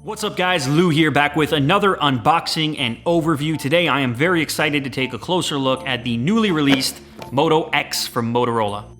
What's up guys, Lou here, back with another unboxing and overview. Today I am very excited to take a closer look at the newly released Moto X from Motorola.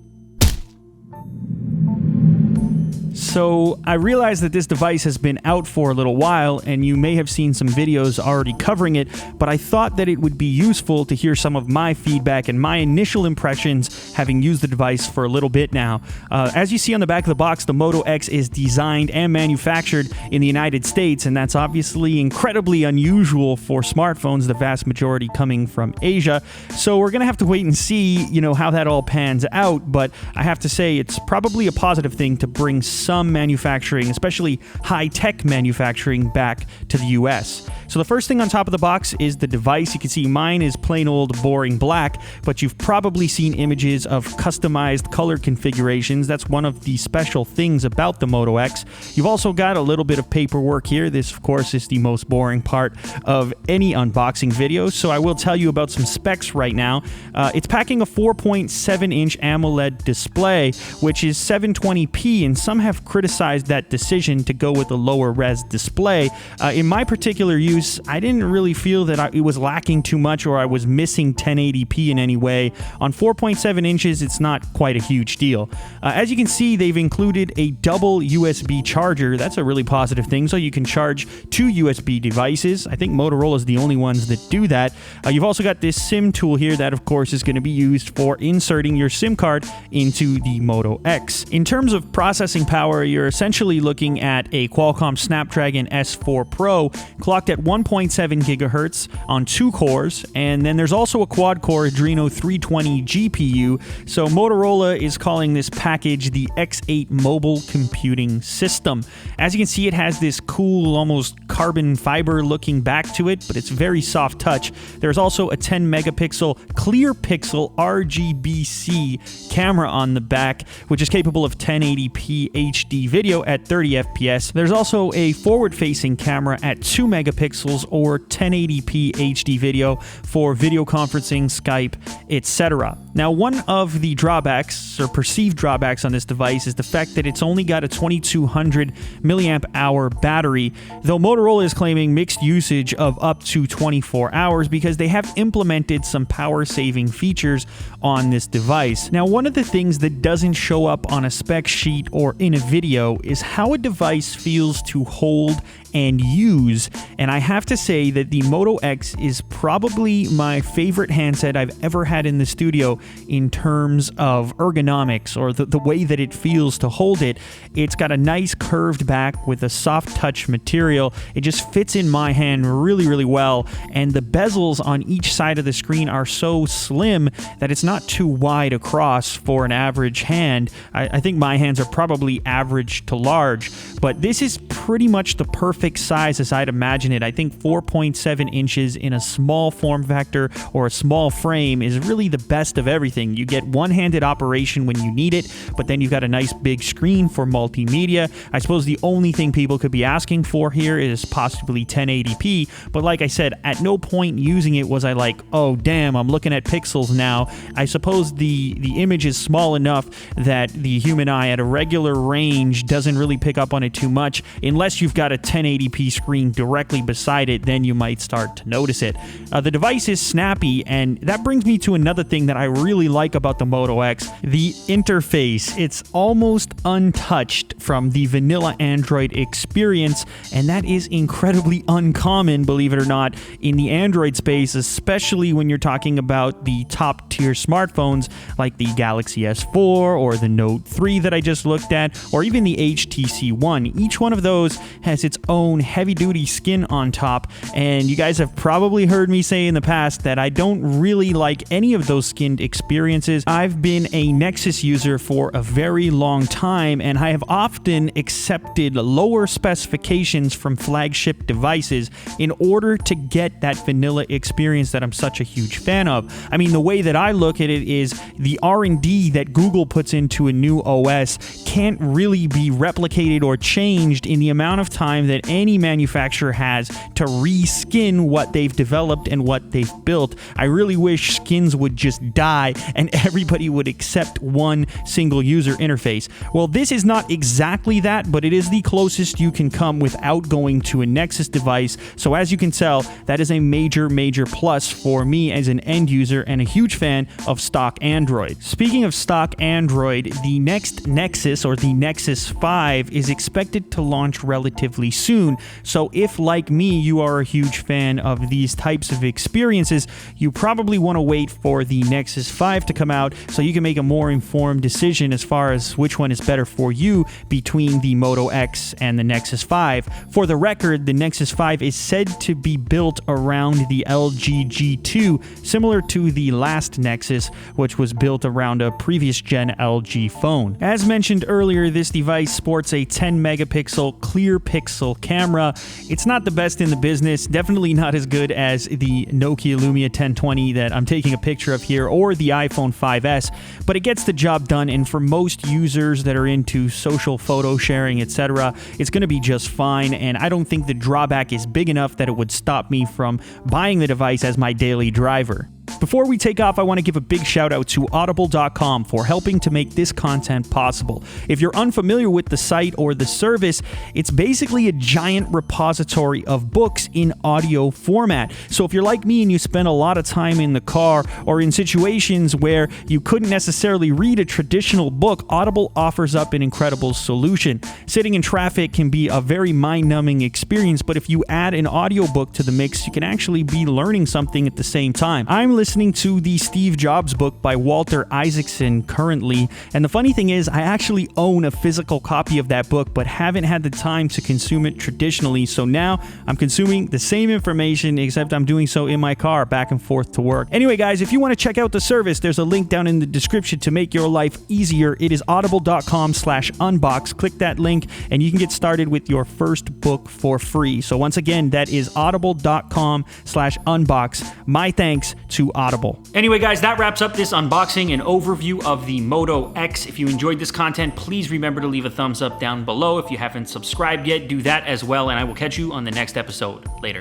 So I realize that this device has been out for a little while and you may have seen some videos already covering it, but I thought that it would be useful to hear some of my feedback and my initial impressions having used the device for a little bit now. As you see on the back of the box, the Moto X is designed and manufactured in the United States, and that's obviously incredibly unusual for smartphones, the vast majority coming from Asia. So we're going to have to wait and see, how that all pans out, but I have to say it's probably a positive thing to bring some manufacturing, especially high-tech manufacturing, back to the US. So the first thing on top of the box is the device. You can see mine is plain old boring black, but you've probably seen images of customized color configurations. That's one of the special things about the Moto X. You've also got a little bit of paperwork here. This, of course, is the most boring part of any unboxing video, so I will tell you about some specs right now. It's packing a 4.7-inch AMOLED display, which is 720p, and some have criticized that decision to go with a lower res display. In my particular use, I didn't really feel that it was lacking too much or I was missing 1080p in any way. On 4.7 inches, it's not quite a huge deal. As you can see, they've included a double USB charger. That's a really positive thing, so you can charge two USB devices. I think Motorola is the only ones that do that. You've also got this SIM tool here that, of course, is going to be used for inserting your SIM card into the Moto X. In terms of processing power, you're essentially looking at a Qualcomm Snapdragon S4 Pro clocked at 1.7 gigahertz on 2 cores, and then there's also a quad-core Adreno 320 GPU, so Motorola is calling this package the X8 Mobile Computing System. As you can see, it has this cool, almost carbon fiber looking back to it, but it's very soft touch. There's also a 10 megapixel clear pixel RGB-C camera on the back, which is capable of 1080p HD video at 30 FPS. There's also a forward-facing camera at 2 megapixels or 1080p HD video for video conferencing, Skype, etc. Now, one of the drawbacks, or perceived drawbacks on this device, is the fact that it's only got a 2200 milliamp hour battery, though Motorola is claiming mixed usage of up to 24 hours because they have implemented some power-saving features on this device. Now, one of the things that doesn't show up on a spec sheet or in a video is how a device feels to hold and use, and I have to say that the Moto X is probably my favorite handset I've ever had in the studio in terms of ergonomics, or the way that it feels to hold it. It's got a nice curved back with a soft touch material. It just fits in my hand really, really well, and the bezels on each side of the screen are so slim that it's not too wide across for an average hand. I think my hands are probably average to large, but this is pretty much the perfect size as I'd imagine it. I think 4.7 inches in a small form factor or a small frame is really the best of everything. You get one-handed operation when you need it, but then you've got a nice big screen for multimedia. I suppose the only thing people could be asking for here is possibly 1080p, but like I said, at no point using it was I like, oh damn, I'm looking at pixels now. I suppose the image is small enough that the human eye at a regular range doesn't really pick up on it too much, unless you've got a 1080p screen directly beside it, then you might start to notice it. The device is snappy, and that brings me to another thing that I really like about the Moto X, the interface. It's almost untouched from the vanilla Android experience, and that is incredibly uncommon, believe it or not, in the Android space, especially when you're talking about the top tier smartphones like the Galaxy S4 or the Note 3 that I just looked at, or even the HTC One. Each one of those has its own heavy-duty skin on top, and you guys have probably heard me say in the past that I don't really like any of those skinned experiences. I've been a Nexus user for a very long time, and I have often accepted lower specifications from flagship devices in order to get that vanilla experience that I'm such a huge fan of. I mean, the way that I look at it is the R&D that Google puts into a new OS can't really be replicated or changed in the amount of time that any manufacturer has to reskin what they've developed and what they've built. I really wish skins would just die and everybody would accept one single user interface. Well, this is not exactly that, but it is the closest you can come without going to a Nexus device. So as you can tell, that is a major plus for me as an end user and a huge fan of stock Android. Speaking of stock Android, the next Nexus, or the Nexus 5, is expected to launch relatively soon. So if, like me, you are a huge fan of these types of experiences, you probably want to wait for the Nexus 5 to come out so you can make a more informed decision as far as which one is better for you between the Moto X and the Nexus 5. For the record, the Nexus 5 is said to be built around the LG G2, similar to the last Nexus, which was built around a previous gen LG phone. As mentioned earlier, this device sports a 10 megapixel clear pixel camera. It's not the best in the business, definitely not as good as the Nokia Lumia 1020 that I'm taking a picture of here, or the iPhone 5S, but it gets the job done, and for most users that are into social photo sharing, etc., it's going to be just fine, and I don't think the drawback is big enough that it would stop me from buying the device as my daily driver. Before we take off, I want to give a big shout out to Audible.com for helping to make this content possible. If you're unfamiliar with the site or the service, it's basically a giant repository of books in audio format. So if you're like me and you spend a lot of time in the car or in situations where you couldn't necessarily read a traditional book, Audible offers up an incredible solution. Sitting in traffic can be a very mind-numbing experience, but if you add an audiobook to the mix, you can actually be learning something at the same time. I'm listening to the Steve Jobs book by Walter Isaacson currently, and the funny thing is I actually own a physical copy of that book but haven't had the time to consume it traditionally, so now I'm consuming the same information, except I'm doing so in my car back and forth to work. Anyway guys, if you want to check out the service, there's a link down in the description to make your life easier. It is audible.com/unbox. Click that link and you can get started with your first book for free. So once again, that is audible.com/unbox. My thanks to Audible. Anyway, guys, that wraps up this unboxing and overview of the Moto X. If you enjoyed this content, please remember to leave a thumbs up down below. If you haven't subscribed yet, do that as well, and I will catch you on the next episode. Later.